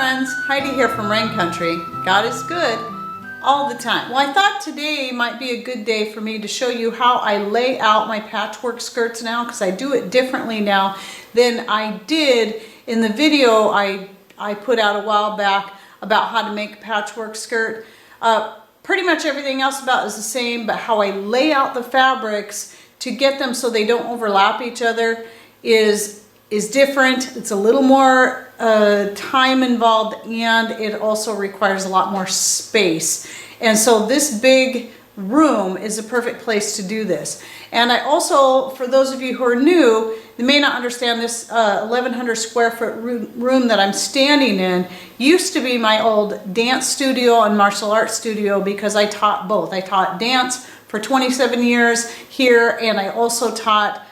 friends, Heidi here from Rain Country. God is good all the time. Well, I thought today might be a good day for me to show you how I lay out my patchwork skirts now, because I do it differently now than I did in the video I put out a while back about how to make a patchwork skirt. Pretty much everything else about is the same, but how I lay out the fabrics to get them so they don't overlap each other is different. It's a little more time involved, and it also requires a lot more space. And so this big room is a perfect place to do this. And I also, for those of you who are new, you may not understand this 1,100 square foot room that I'm standing in used to be my old dance studio and martial arts studio, because I taught both. I taught dance for 27 years here, and I also taught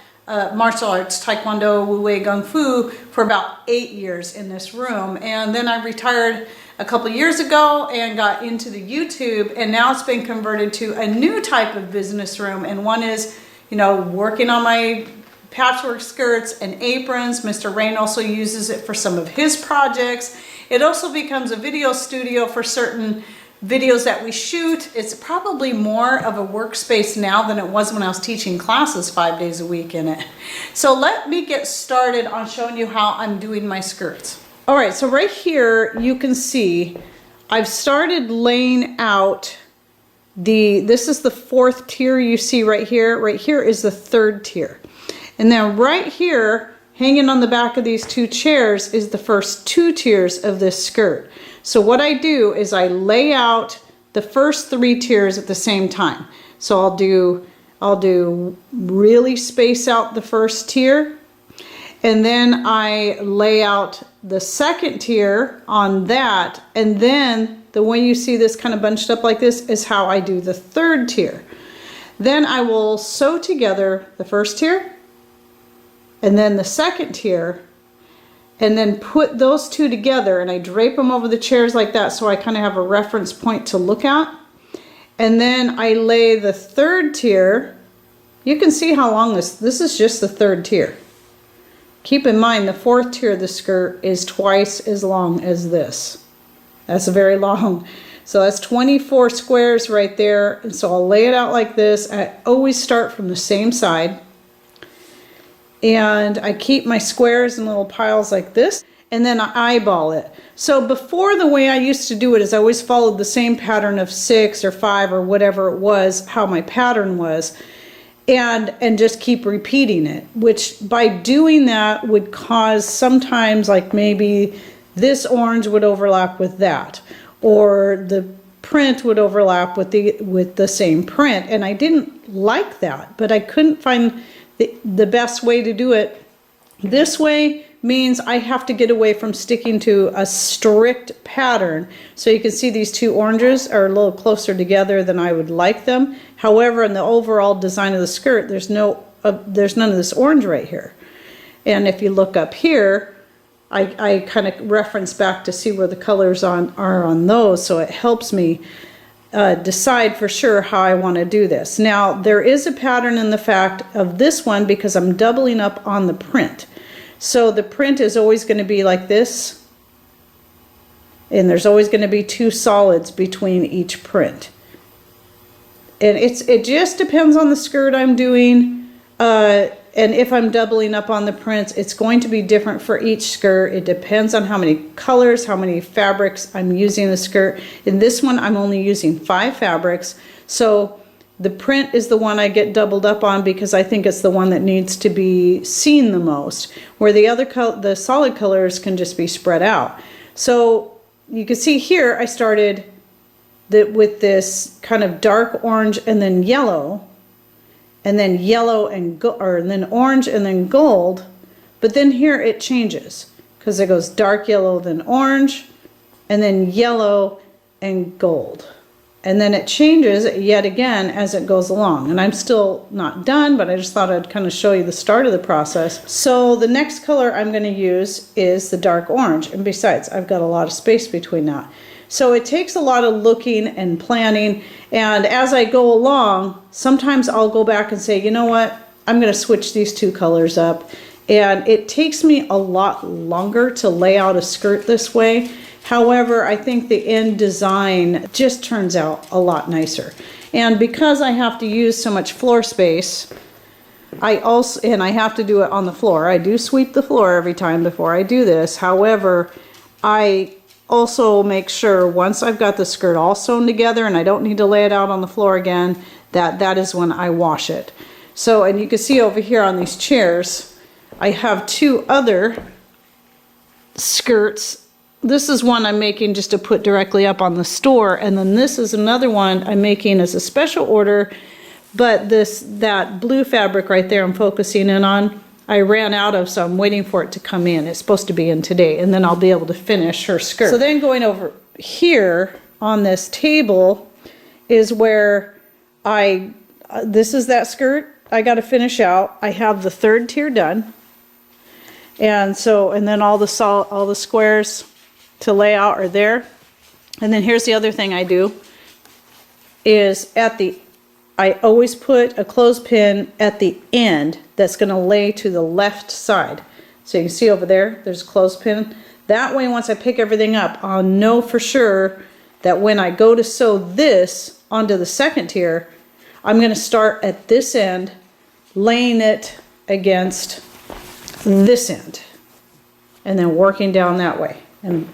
martial arts, Taekwondo, Wu Wei, Kung Fu for about 8 years in this room. And then I retired a couple years ago and got into the YouTube, and now it's been converted to a new type of business room. And one is, you know, working on my patchwork skirts and aprons. Mr. Rain also uses it for some of his projects. It also becomes a video studio for certain videos that we shoot. It's probably more of a workspace now than it was when I was teaching classes 5 days a week in it. So let me get started on showing you how I'm doing my skirts. All right, so right here you can see I've started laying out this is the fourth tier you see right here. Right here is the third tier. And then right here, hanging on the back of these two chairs, is the first two tiers of this skirt. So what I do is I lay out the first three tiers at the same time. So I'll do really space out the first tier, and then I lay out the second tier on that, and then the way you see this kind of bunched up like this is how I do the third tier. Then I will sew together the first tier and then the second tier, and then put those two together, and I drape them over the chairs like that, so I kind of have a reference point to look at. And then I lay the third tier. You can see how long this is just the third tier. Keep in mind the fourth tier of the skirt is twice as long as this. That's very long. So that's 24 squares right there. And so I'll lay it out like this. I always start from the same side. And I keep my squares in little piles like this, and then I eyeball it. So before, the way I used to do it is I always followed the same pattern of 6 or 5 or whatever it was, how my pattern was, and just keep repeating it, which by doing that would cause sometimes, like maybe this orange would overlap with that, or the print would overlap with the same print, and I didn't like that, but I couldn't find the best way to do it. This way means I have to get away from sticking to a strict pattern. So you can see these two oranges are a little closer together than I would like them. However, in the overall design of the skirt, there's none of this orange right here. And if you look up here, I kind of reference back to see where the colors are on those, so it helps me decide for sure how I want to do this. Now, there is a pattern in the fact of this one because I'm doubling up on the print. So the print is always going to be like this, and there's always going to be two solids between each print. And it just depends on the skirt I'm doing, and if I'm doubling up on the prints, it's going to be different for each skirt. It depends on how many colors, how many fabrics I'm using in the skirt. In this one, I'm only using 5 fabrics. So the print is the one I get doubled up on because I think it's the one that needs to be seen the most, where the solid colors can just be spread out. So you can see here, I started with this kind of dark orange and then yellow, and then yellow and then orange and then gold. But then here it changes because it goes dark yellow, then orange, and then yellow and gold. And then it changes yet again as it goes along. And I'm still not done, but I just thought I'd kind of show you the start of the process. So the next color I'm going to use is the dark orange. And besides, I've got a lot of space between that. So it takes a lot of looking and planning, and as I go along, sometimes I'll go back and say, you know what, I'm going to switch these two colors up, and it takes me a lot longer to lay out a skirt this way. However, I think the end design just turns out a lot nicer. And because I have to use so much floor space, I have to do it on the floor. I do sweep the floor every time before I do this. However, I also make sure once I've got the skirt all sewn together and I don't need to lay it out on the floor again, that is when I wash it. So, and you can see over here on these chairs, I have two other skirts. This is one I'm making just to put directly up on the store, and then this is another one I'm making as a special order, but that blue fabric right there I'm focusing in on, I ran out of, so I'm waiting for it to come in. It's supposed to be in today, and then I'll be able to finish her skirt. So then going over here on this table is where this is that skirt I got to finish out. I have the third tier done, and then all the squares to lay out are there. And then here's the other thing I do is I always put a clothespin at the end that's going to lay to the left side. So you can see over there, there's a clothespin. That way, once I pick everything up, I'll know for sure that when I go to sew this onto the second tier, I'm going to start at this end, laying it against this end, and then working down that way. And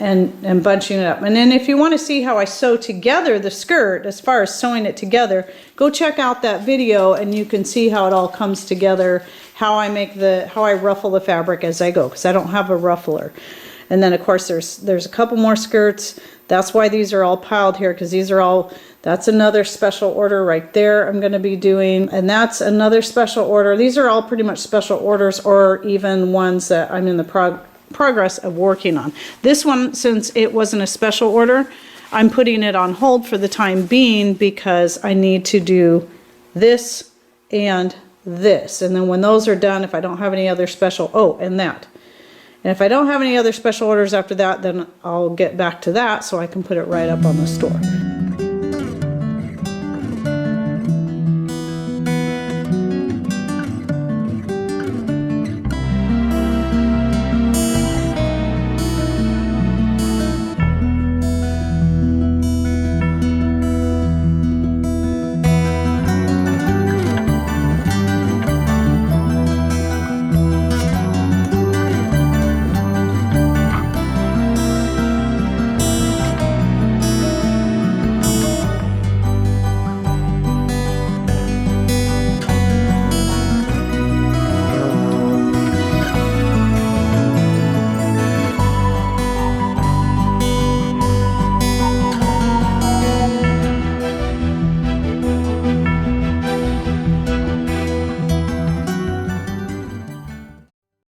bunching it up. And then if you want to see how I sew together the skirt, as far as sewing it together, go check out that video and you can see how it all comes together, how I ruffle the fabric as I go, because I don't have a ruffler. And then of course there's a couple more skirts. That's why these are all piled here, because that's another special order right there I'm going to be doing, and that's another special order. These are all pretty much special orders, or even ones that I'm in the progress of working on. This one, since it wasn't a special order, I'm putting it on hold for the time being because I need to do this and this. And then when those are done, if I don't have any other and that. And if I don't have any other special orders after that, then I'll get back to that so I can put it right up on the store.